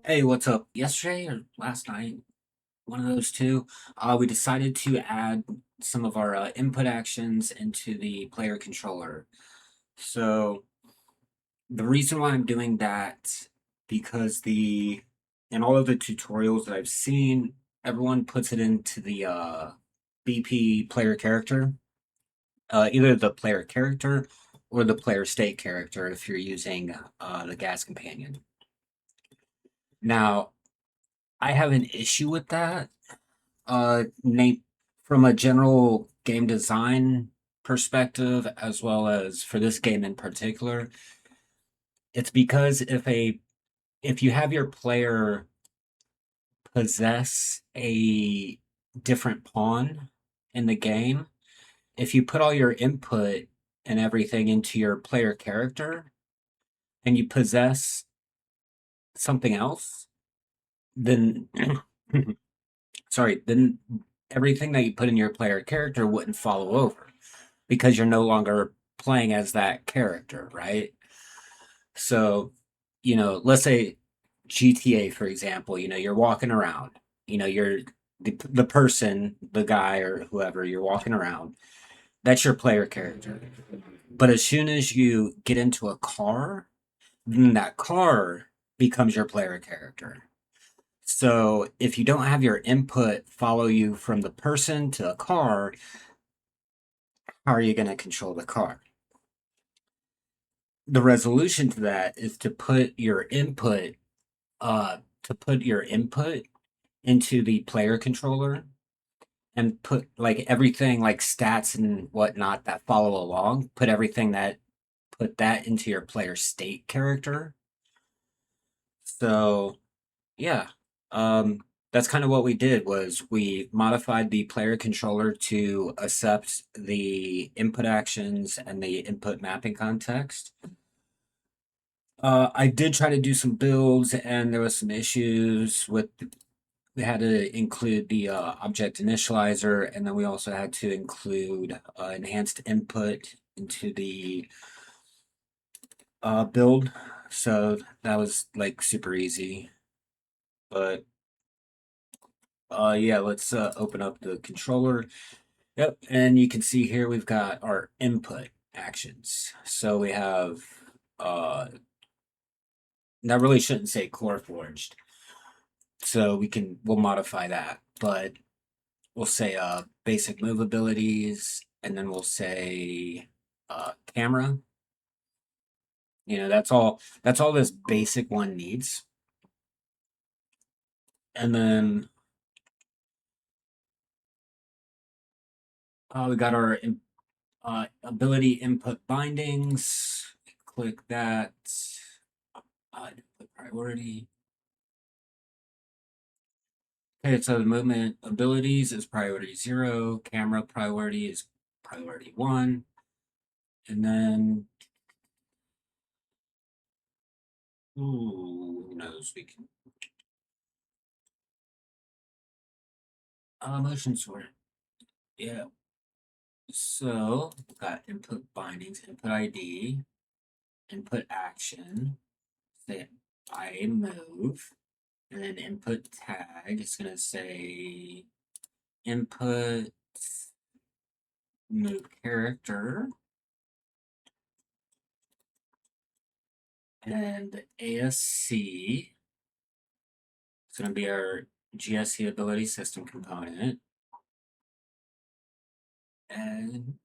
Hey, what's up? Yesterday or last night, one of those two, we decided to add some of our input actions into the player controller. So the reason why I'm doing that, because in all of the tutorials that I've seen, everyone puts it into the BP player character, either the player character or the player state character if you're using the gas companion. Now, I have an issue with that. Nate, from a general game design perspective, as well as for this game in particular, it's because if you have your player possess a different pawn in the game, if you put all your input and everything into your player character and you possess something else, then sorry, then everything that you put in your player character wouldn't follow over because you're no longer playing as that character, right? So, let's say GTA, for example, you're walking around, you're the person, the guy or whoever, you're walking around. That's your player character. But as soon as you get into a car, then that car becomes your player character. So if you don't have your input follow you from the person to a car, how are you going to control the car? The resolution to that is to put your input into the player controller and put like everything like stats and whatnot that follow along, put that into your player state character. So yeah, that's kind of what we did was we modified the player controller to accept the input actions and the input mapping context. I did try to do some builds, and there was some issues with. We had to include the object initializer, and then we also had to include enhanced input into the build. So that was like super easy. But yeah, let's open up the controller. Yep, and you can see here we've got our input actions. So we have uh, that really shouldn't say core forged. So we'll modify that, but we'll say basic move abilities, and then we'll say camera. That's all this basic one needs. And then we got our ability input bindings. Click that. Input priority. Okay, so the movement abilities is priority 0, camera priority is priority 1, and then, who knows, we can, motion sort, yeah. So, we've got input bindings, input ID, input action, say I move, and then input tag is going to say input move character, and ASC is going to be our GSC ability system component. And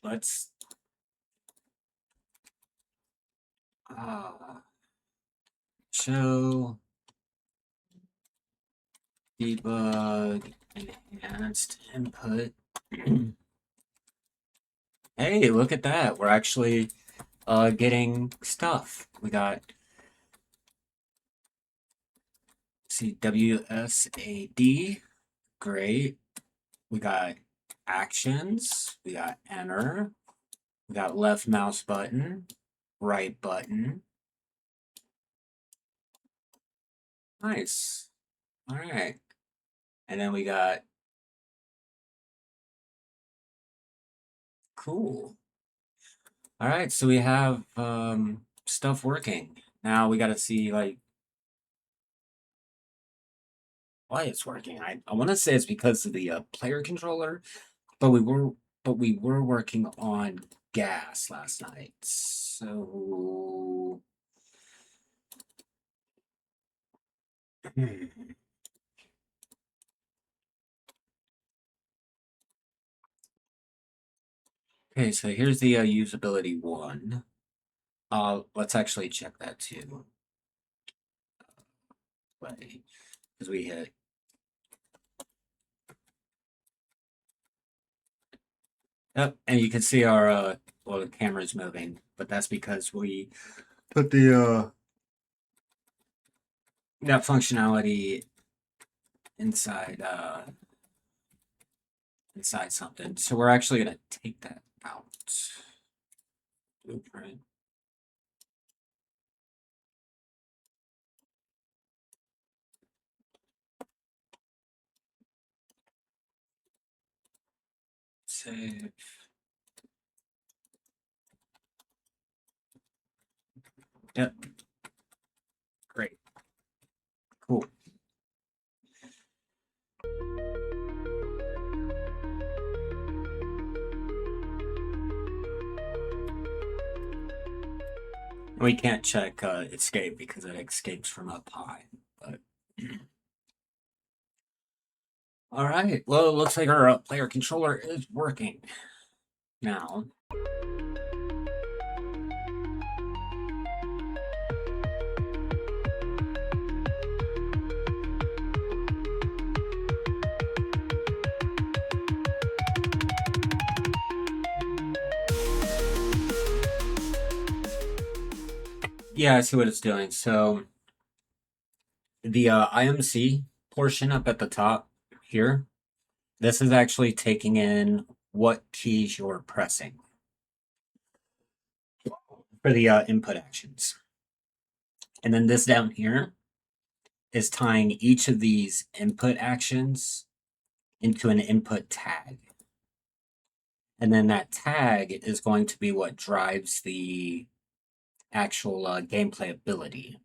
let's show debug enhanced input. Hey, look at that. We're actually getting stuff. We got WSAD. Great. We got actions. We got enter. We got left mouse button, right button. Nice. All right. And then we got Cool. All right, so we have stuff working. Now we got to see like why it's working. I want to say it's because of the player controller, but we were working on gas last night. So okay, so here's the usability one. Let's actually check that too. Play because we hit. Yep, and you can see our well, the camera's moving, but that's because we put the that functionality inside inside something. So we're actually gonna take that out. Blueprint. Save. Yep. Great. Cool. We can't check escape because it escapes from up high. But all right. Well, it looks like our player controller is working now. Yeah, I see what it's doing. So the IMC portion up at the top here, this is actually taking in what keys you're pressing for the input actions. And then this down here is tying each of these input actions into an input tag. And then that tag is going to be what drives the actual gameplay ability.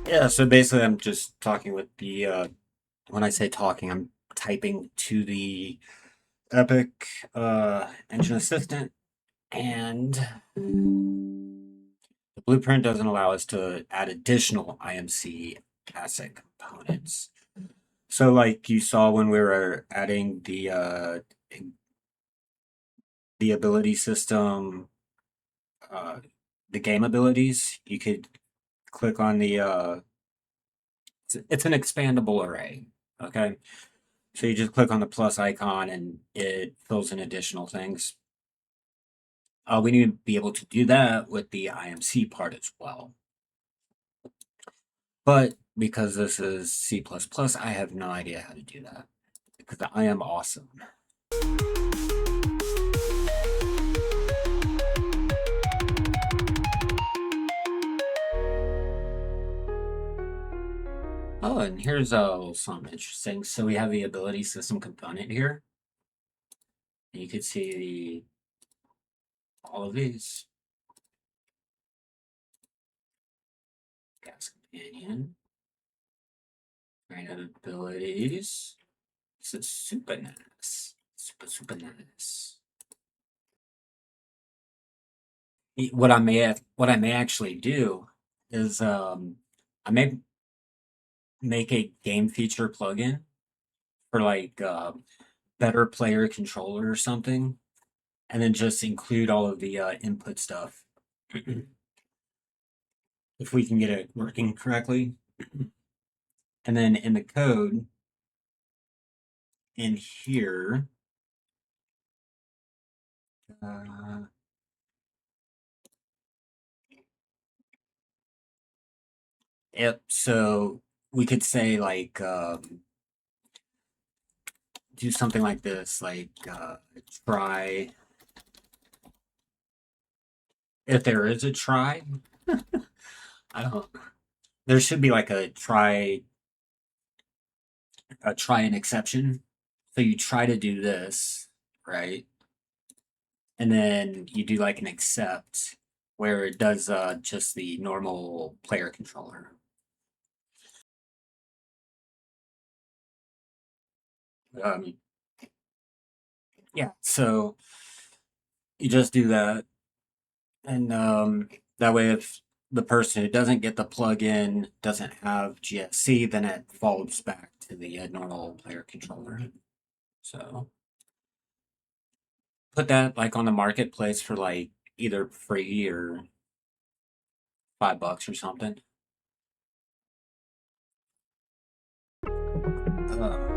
Yeah, so basically I'm just talking with the when I say talking, I'm typing to the Epic engine assistant, and the blueprint doesn't allow us to add additional IMC asset components. So like you saw when we were adding the ability system, uh, the game abilities, you could click on the it's an expandable array. Okay. So you just click on the plus icon and it fills in additional things. We need to be able to do that with the IMC part as well. But because this is C++, I have no idea how to do that because I am awesome. Oh, and here's something interesting. So we have the ability system component here. And you can see all of these. Gas companion. Random abilities. This is super nice. Super nice. What I may actually do is I may make a game feature plugin for like better player controller or something, and then just include all of the input stuff if we can get it working correctly. And then in the code in here, yep. So we could say like do something like this, like try. If there is a try, I don't. There should be like a try an exception. So you try to do this, right? And then you do like an accept where it does just the normal player controller. Um, yeah, so you just do that, and that way, if the person who doesn't get the plugin doesn't have GSC, then it falls back to the normal player controller. So put that like on the marketplace for like either free or $5 or something. Uh,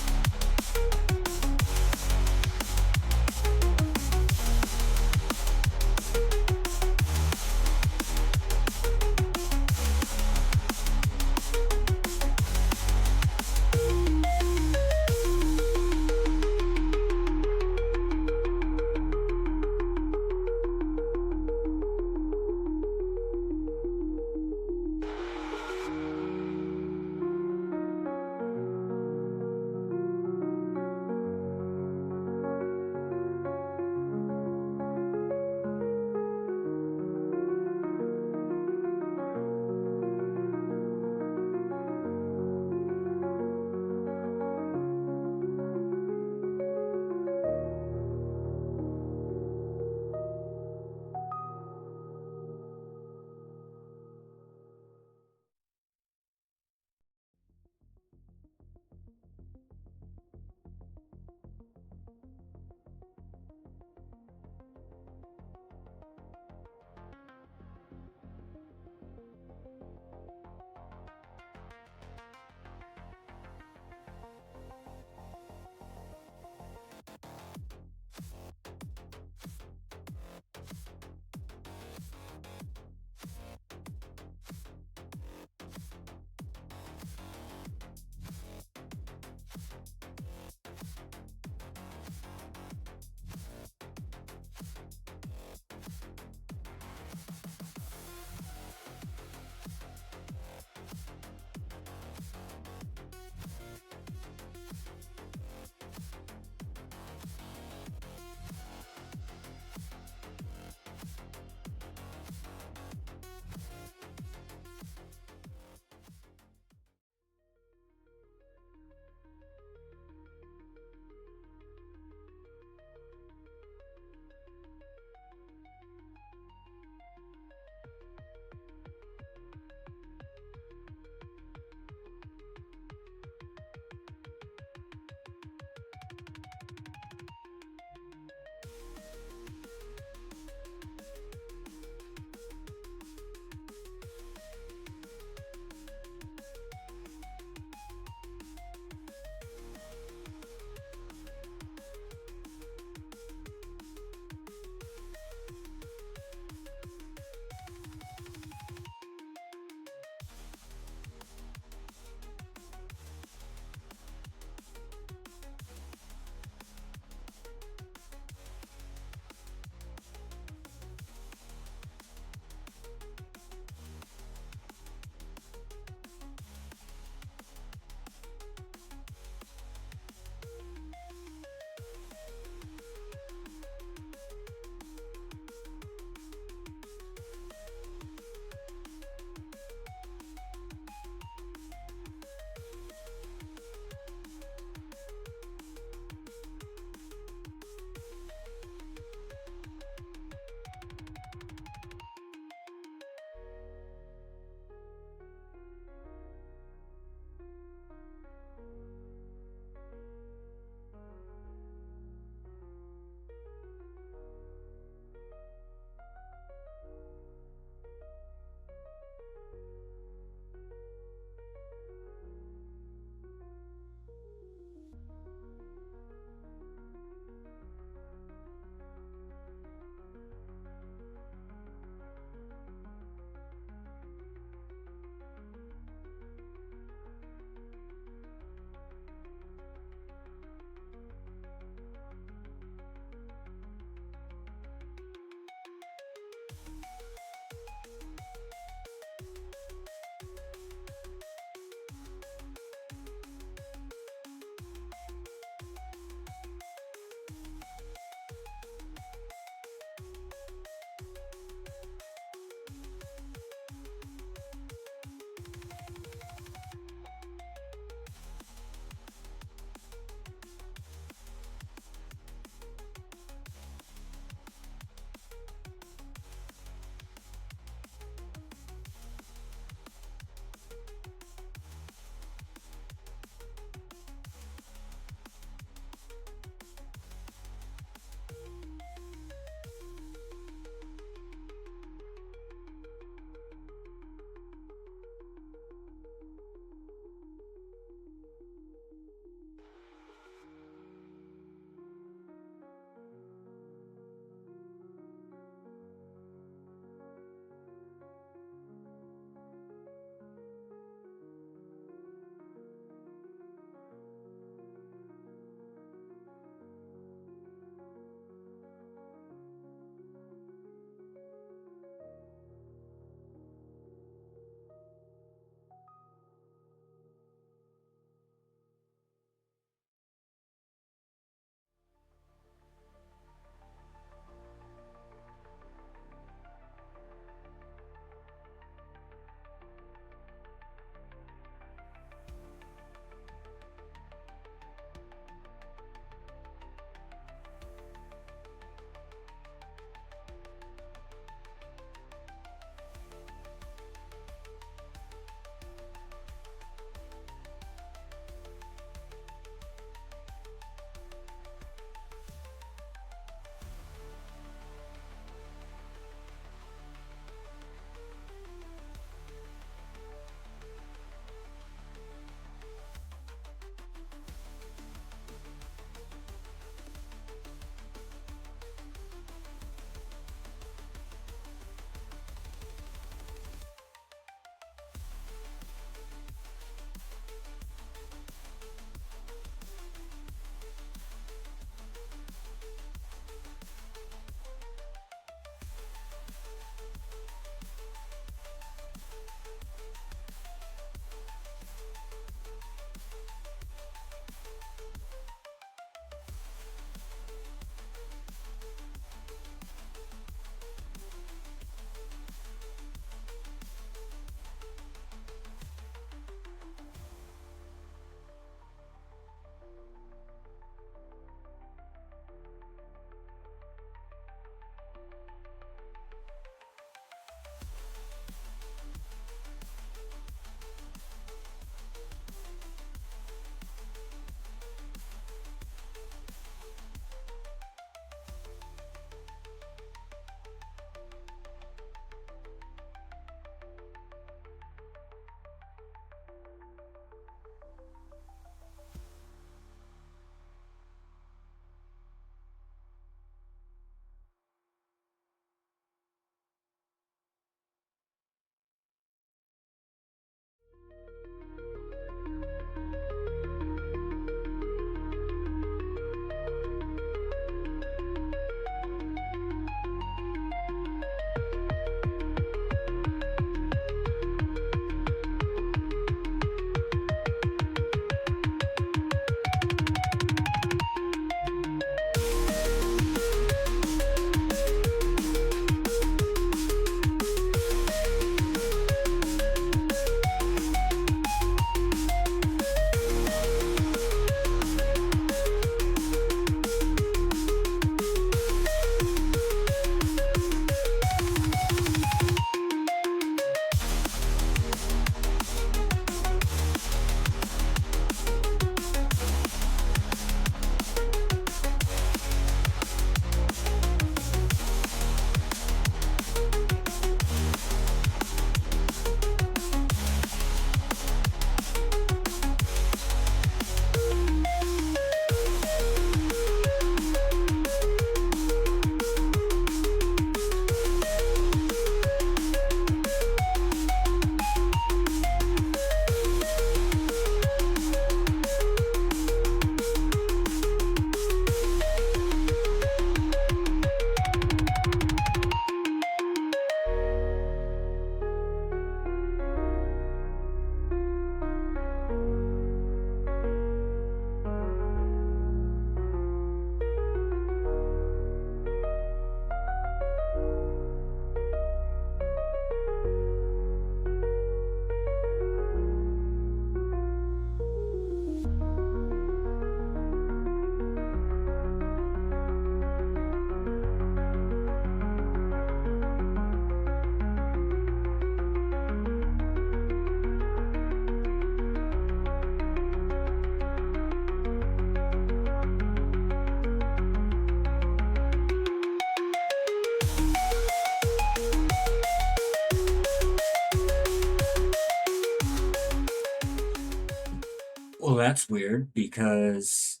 that's weird because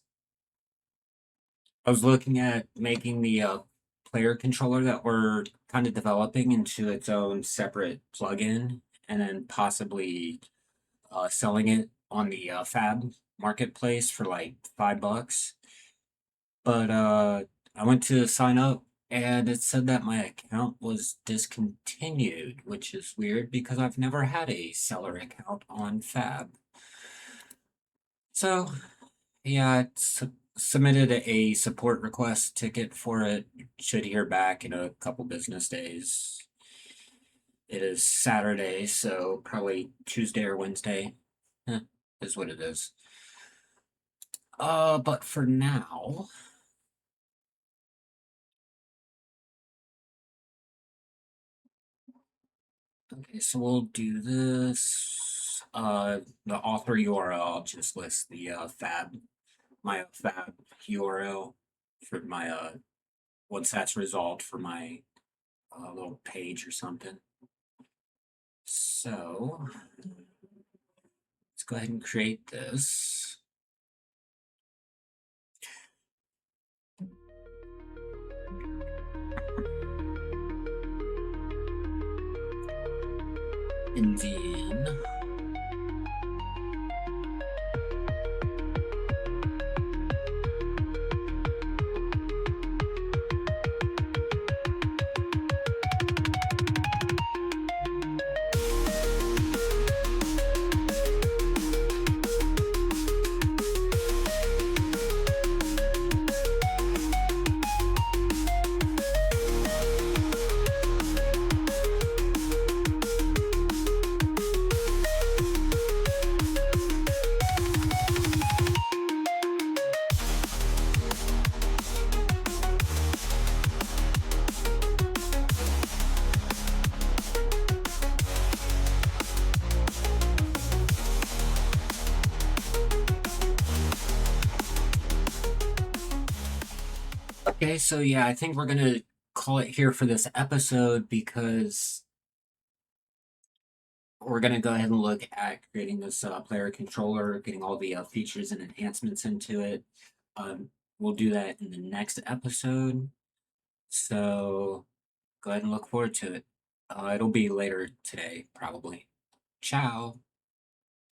I was looking at making the player controller that we're kind of developing into its own separate plugin, and then possibly selling it on the Fab marketplace for like $5. But I went to sign up and it said that my account was discontinued, which is weird because I've never had a seller account on Fab. So, yeah, submitted a support request ticket for it. Should hear back in a couple business days. It is Saturday, so probably Tuesday or Wednesday. Eh, is what it is. But for now, okay, so we'll do this. The author URL, I'll just list the my Fab URL for my once that's resolved for my little page or something. So let's go ahead and create this. And then okay, so yeah, I think we're gonna call it here for this episode because we're gonna go ahead and look at creating this player controller, getting all the features and enhancements into it. Um, we'll do that in the next episode. So go ahead and look forward to it. It'll be later today, probably. Ciao.